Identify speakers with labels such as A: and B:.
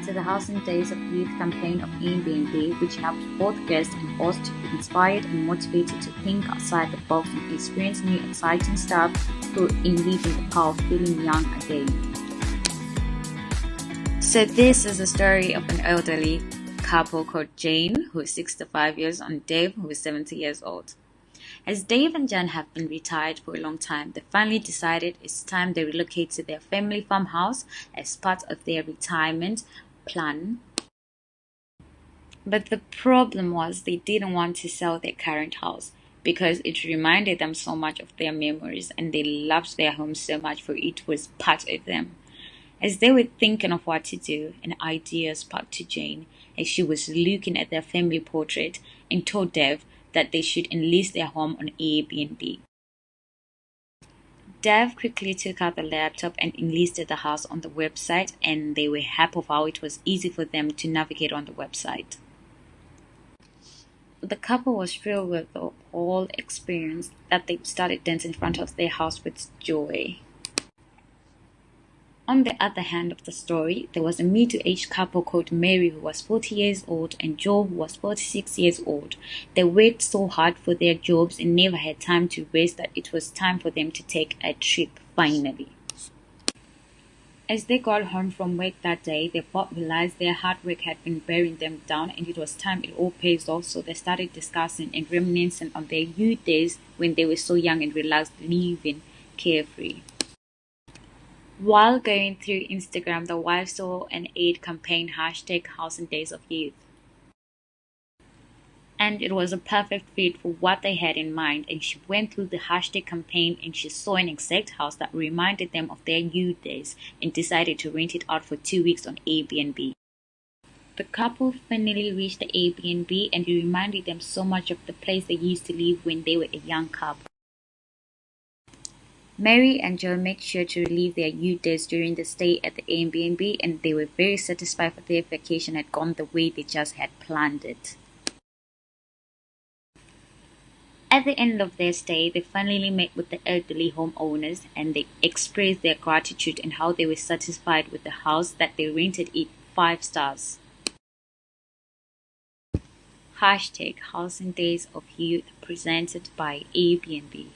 A: to the Housing Days of Youth campaign of Airbnb, which helps both guests and hosts to be inspired and motivated to think outside the box and experience new exciting stuff through reliving the power of feeling young again. So this is a story of an elderly couple called Jane, who is 65 years, and Dave, who is 70 years old. As Dave and Jen have been retired for a long time, they finally decided it's time they relocate to their family farmhouse as part of their retirement plan. But the problem was they didn't want to sell their current house because it reminded them so much of their memories and they loved their home so much, for it was part of them. As they were thinking of what to do, an idea sparked to Jane as she was looking at their family portrait and told Dave that they should enlist their home on Airbnb. Dev quickly took out the laptop and enlisted the house on the website, and they were happy of how it was easy for them to navigate on the website. The couple was thrilled with the whole experience that they started dancing in front of their house with joy. On the other hand of the story, there was a middle-aged couple called Mary, who was 40 years old, and Joe, who was 46 years old. They worked so hard for their jobs and never had time to rest that it was time for them to take a trip finally. As they got home from work that day, they both realized their hard work had been bearing them down and it was time it all pays off, so they started discussing and reminiscing on their youth days when they were so young and relaxed, living carefree. While going through Instagram, the wife saw an ad campaign #Housing Days of Youth. And it was a perfect fit for what they had in mind, and she went through the hashtag campaign and she saw an exact house that reminded them of their youth days and decided to rent it out for 2 weeks on Airbnb. The couple finally reached the Airbnb and it reminded them so much of the place they used to live when they were a young couple. Mary and Joe made sure to relive their youth days during the stay at the Airbnb, and they were very satisfied that their vacation had gone the way they just had planned it. At the end of their stay, they finally met with the elderly homeowners and they expressed their gratitude and how they were satisfied with the house that they rented it 5 stars. #Housing Days of Youth presented by Airbnb.